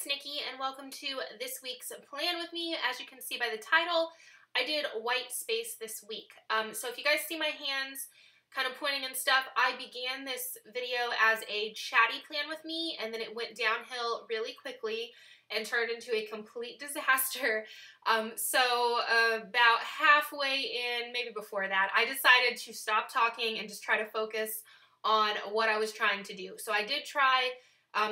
it's Nikki and welcome to this week's plan with me. As you can see by the title, I did white space this week. So if you guys see my hands kind of pointing and stuff, I began this video as a chatty plan with me and then it went downhill really quickly and turned into a complete disaster. So about halfway in, maybe before that, I decided to stop talking and just try to focus on what I was trying to do. So I did try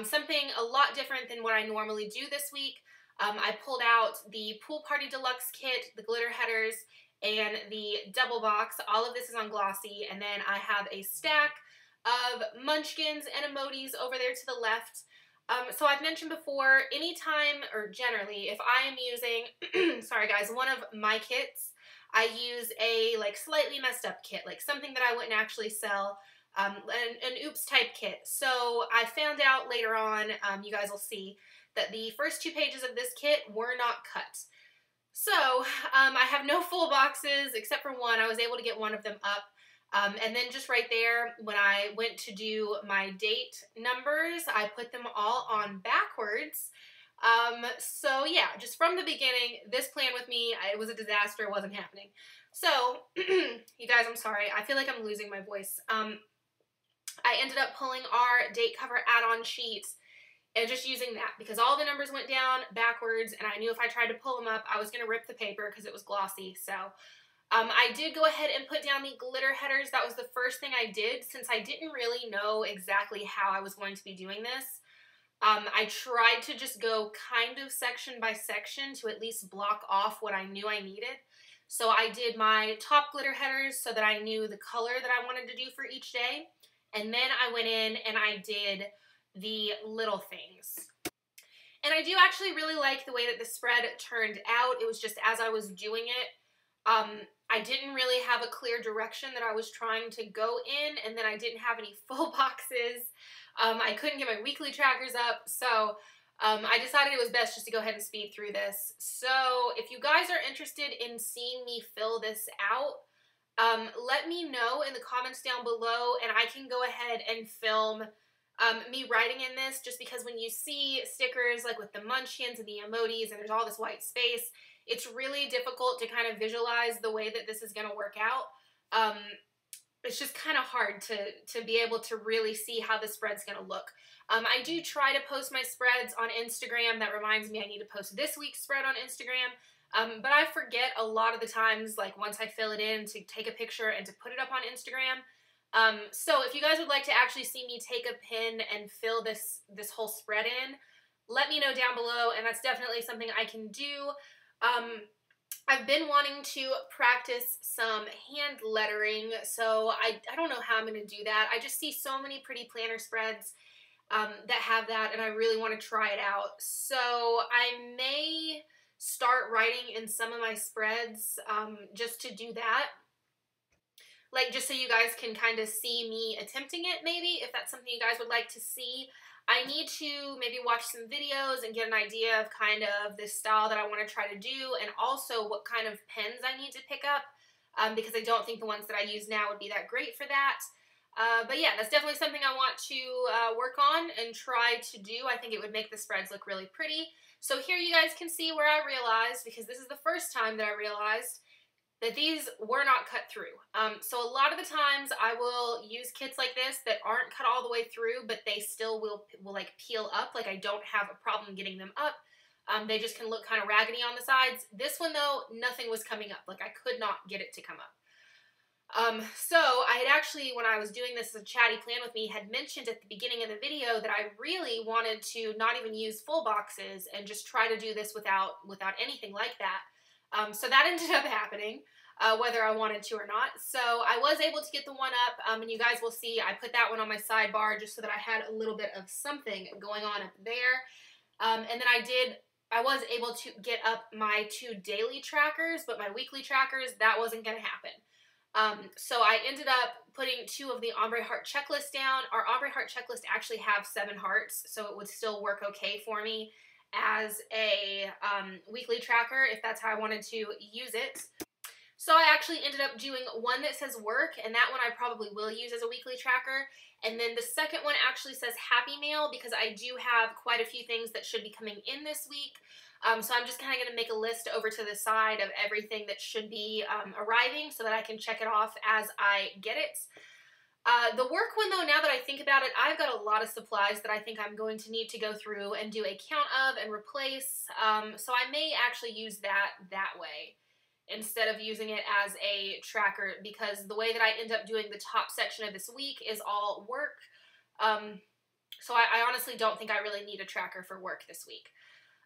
something a lot different than what I normally do this week. I pulled out the Pool Party Deluxe kit, the glitter headers, and the double box. All of this is on glossy, and then I have a stack of munchkins and emojis over there to the left. So I've mentioned before, anytime, or generally, if I am using, sorry guys, one of my kits, I use a like slightly messed up kit, like something that I wouldn't actually sell. An oops type kit. So I found out later on, you guys will see, that the first 2 pages of this kit were not cut. So I have no full boxes except for one. I was able to get one of them up. And then just right there, when I went to do my date numbers, I put them all on backwards. So yeah, just from the beginning, this plan with me, it was a disaster. It wasn't happening. So you guys, I'm sorry. I feel like I'm losing my voice. I ended up pulling our date cover add-on sheets and just using that because all the numbers went down backwards and I knew if I tried to pull them up, I was going to rip the paper because it was glossy. So I did go ahead and put down the glitter headers. That was the first thing I did since I didn't really know exactly how I was going to be doing this. I tried to just go kind of section by section to at least block off what I knew I needed. So I did my top glitter headers so that I knew the color that I wanted to do for each day. And then I went in and I did the little things. And I do actually really like the way that the spread turned out. It was just as I was doing it, I didn't really have a clear direction that I was trying to go in, and then I didn't have any full boxes. I couldn't get my weekly trackers up, so I decided it was best just to go ahead and speed through this. So if you guys are interested in seeing me fill this out, let me know in the comments down below and I can go ahead and film me writing in this, just because when you see stickers like with the munchkins and the emojis and there's all this white space, it's really difficult to kind of visualize the way that this is going to work out. It's just kind of hard to be able to really see how the spread's going to look. I do try to post my spreads on Instagram. That reminds me I need to post this week's spread on Instagram. But I forget a lot of the times, like once I fill it in, to take a picture and to put it up on Instagram. So if you guys would like to actually see me take a pen and fill this whole spread in, let me know down below, and that's definitely something I can do. I've been wanting to practice some hand lettering, so I don't know how I'm going to do that. I just see so many pretty planner spreads that have that, and I really want to try it out. So I may start writing in some of my spreads just to do that, like just so you guys can kind of see me attempting it, maybe, if that's something you guys would like to see. I need to maybe watch some videos and get an idea of kind of this style that I want to try to do, and also what kind of pens I need to pick up, because I don't think the ones that I use now would be that great for that. But yeah, that's definitely something I want to work on and try to do. I think it would make the spreads look really pretty. So here you guys can see where I realized, because this is the first time that I realized that these were not cut through. So a lot of the times I will use kits like this that aren't cut all the way through, but they still will like peel up. Like I don't have a problem getting them up. They just can look kind of raggedy on the sides. This one though, nothing was coming up. Like I could not get it to come up. So I had actually, when I was doing this as a chatty plan with me, had mentioned at the beginning of the video that I really wanted to not even use full boxes and just try to do this without anything like that. So that ended up happening, whether I wanted to or not. So I was able to get the one up, and you guys will see I put that one on my sidebar just so that I had a little bit of something going on up there. And then I was able to get up my 2 daily trackers, but my weekly trackers, that wasn't going to happen. So I ended up putting 2 of the ombre heart checklist down. Our ombre heart checklist actually have 7 hearts, so it would still work okay for me as a weekly tracker if that's how I wanted to use it. So I actually ended up doing one that says work, and that one I probably will use as a weekly tracker. And then the second one actually says happy mail because I do have quite a few things that should be coming in this week. So I'm just kind of going to make a list over to the side of everything that should be arriving so that I can check it off as I get it. The work one though, now that I think about it, I've got a lot of supplies that I think I'm going to need to go through and do a count of and replace. So I may actually use that way instead of using it as a tracker, because the way that I end up doing the top section of this week is all work. So I honestly don't think I really need a tracker for work this week.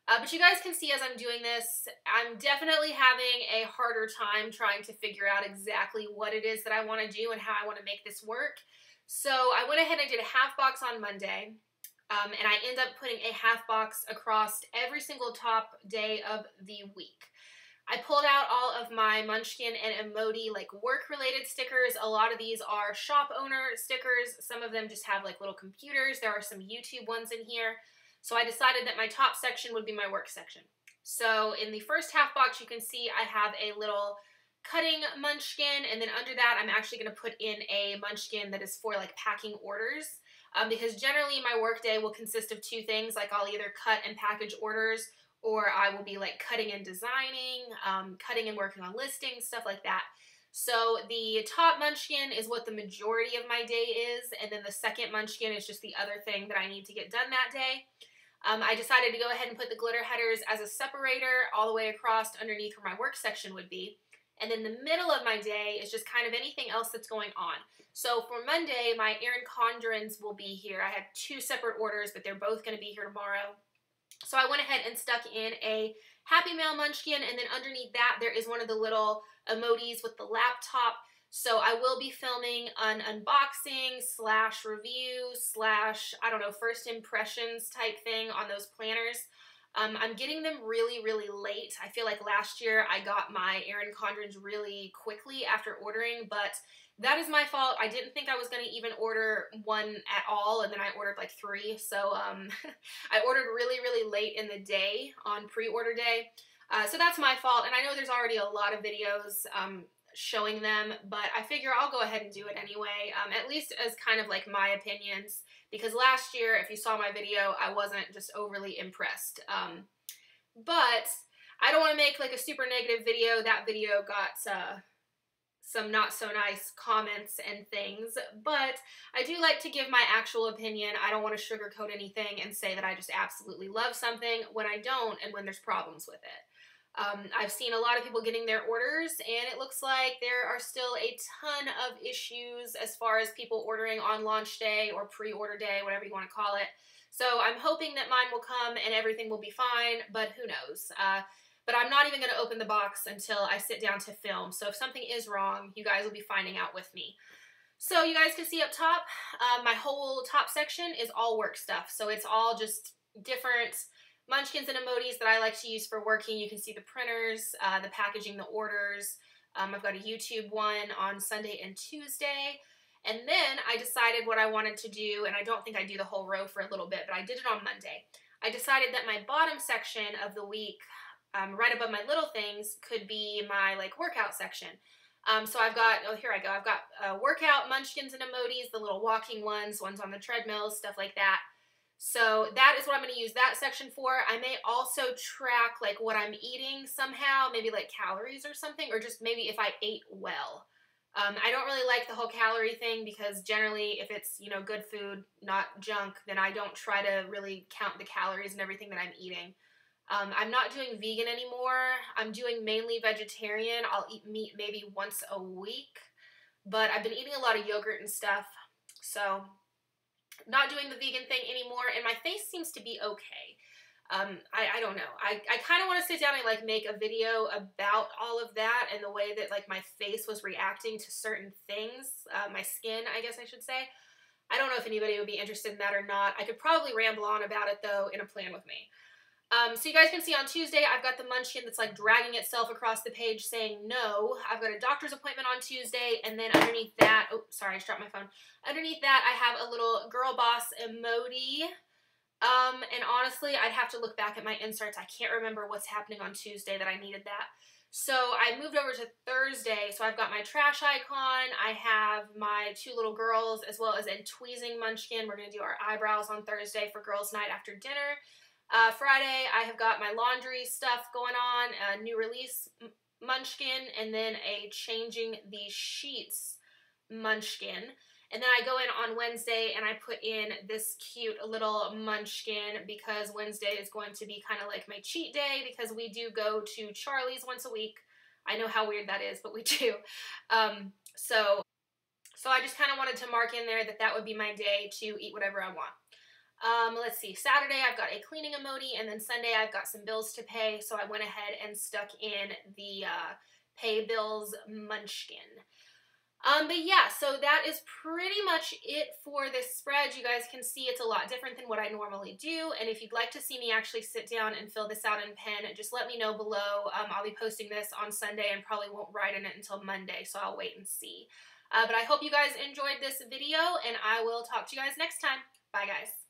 But you guys can see as I'm doing this, I'm definitely having a harder time trying to figure out exactly what it is that I want to do and how I want to make this work. So I went ahead and did a half box on Monday, and I end up putting a half box across every single top day of the week. I pulled out all of my Munchkin and Emoti like work related stickers. A lot of these are shop owner stickers. Some of them just have like little computers. There are some YouTube ones in here. So I decided that my top section would be my work section. So in the first half box, you can see I have a little cutting Munchkin, and then under that, I'm actually going to put in a Munchkin that is for like packing orders, because generally my work day will consist of two things. Like I'll either cut and package orders, or I will be like cutting and designing, cutting and working on listings, stuff like that. So the top Munchkin is what the majority of my day is, and then the second Munchkin is just the other thing that I need to get done that day. I decided to go ahead and put the glitter headers as a separator all the way across underneath where my work section would be. And then the middle of my day is just kind of anything else that's going on. So for Monday, my Erin Condrens will be here. I had two separate orders, but they're both going to be here tomorrow. So I went ahead and stuck in a Happy Mail Munchkin, and then underneath that there is one of the little emotis with the laptop. So I will be filming an unboxing / review / I don't know, first impressions type thing on those planners. I'm getting them really, really late. I feel like last year I got my Erin Condrens really quickly after ordering, but that is my fault. I didn't think I was going to even order one at all, and then I ordered like 3. So I ordered really, really late in the day on pre-order day. So that's my fault, and I know there's already a lot of videos showing them, but I figure I'll go ahead and do it anyway, at least as kind of like my opinions, because last year, if you saw my video, I wasn't just overly impressed. But I don't want to make like a super negative video. That video got some not so nice comments and things, but I do like to give my actual opinion. I don't want to sugarcoat anything and say that I just absolutely love something when I don't and when there's problems with it. I've seen a lot of people getting their orders, and it looks like there are still a ton of issues as far as people ordering on launch day or pre-order day, whatever you want to call it. So I'm hoping that mine will come and everything will be fine, but who knows. But I'm not even going to open the box until I sit down to film. So if something is wrong, you guys will be finding out with me. So you guys can see up top, my whole top section is all work stuff. So it's all just different Munchkins and emotis that I like to use for working. You can see the printers, the packaging, the orders. I've got a YouTube one on Sunday and Tuesday. And then I decided what I wanted to do, and I don't think I do the whole row for a little bit, but I did it on Monday. I decided that my bottom section of the week, right above my little things, could be my like workout section. So I've got, oh, here I go. I've got workout Munchkins and emotis, the little walking ones on the treadmills, stuff like that. So that is what I'm going to use that section for. I may also track like what I'm eating somehow, maybe like calories or something, or just maybe if I ate well. I don't really like the whole calorie thing because generally if it's, you know, good food, not junk, then I don't try to really count the calories and everything that I'm eating. I'm not doing vegan anymore. I'm doing mainly vegetarian. I'll eat meat maybe once a week, but I've been eating a lot of yogurt and stuff, so not doing the vegan thing anymore, and my face seems to be okay. I don't know. I kind of want to sit down and like make a video about all of that and the way that like my face was reacting to certain things, my skin, I guess I should say. I don't know if anybody would be interested in that or not. I could probably ramble on about it though in a plan with me. So you guys can see on Tuesday, I've got the Munchkin that's like dragging itself across the page saying no. I've got a doctor's appointment on Tuesday, and then underneath that, oh, sorry, I just dropped my phone. Underneath that, I have a little Girl Boss emoti. And honestly, I'd have to look back at my inserts. I can't remember what's happening on Tuesday that I needed that. So I moved over to Thursday, so I've got my trash icon, I have my 2 little girls, as well as a tweezing munchkin. We're going to do our eyebrows on Thursday for girls' night after dinner. Friday, I have got my laundry stuff going on, a new release munchkin, and then a changing the sheets munchkin. And then I go in on Wednesday and I put in this cute little munchkin because Wednesday is going to be kind of like my cheat day because we do go to Charlie's once a week. I know how weird that is, but we do. So I just kind of wanted to mark in there that that would be my day to eat whatever I want. Let's see, Saturday I've got a cleaning emoji, and then Sunday I've got some bills to pay, so I went ahead and stuck in the pay bills munchkin. But yeah, so that is pretty much it for this spread. You guys can see it's a lot different than what I normally do, and if you'd like to see me actually sit down and fill this out in pen, just let me know below. I'll be posting this on Sunday and probably won't write in it until Monday, so I'll wait and see. But I hope you guys enjoyed this video, and I will talk to you guys next time. Bye, guys.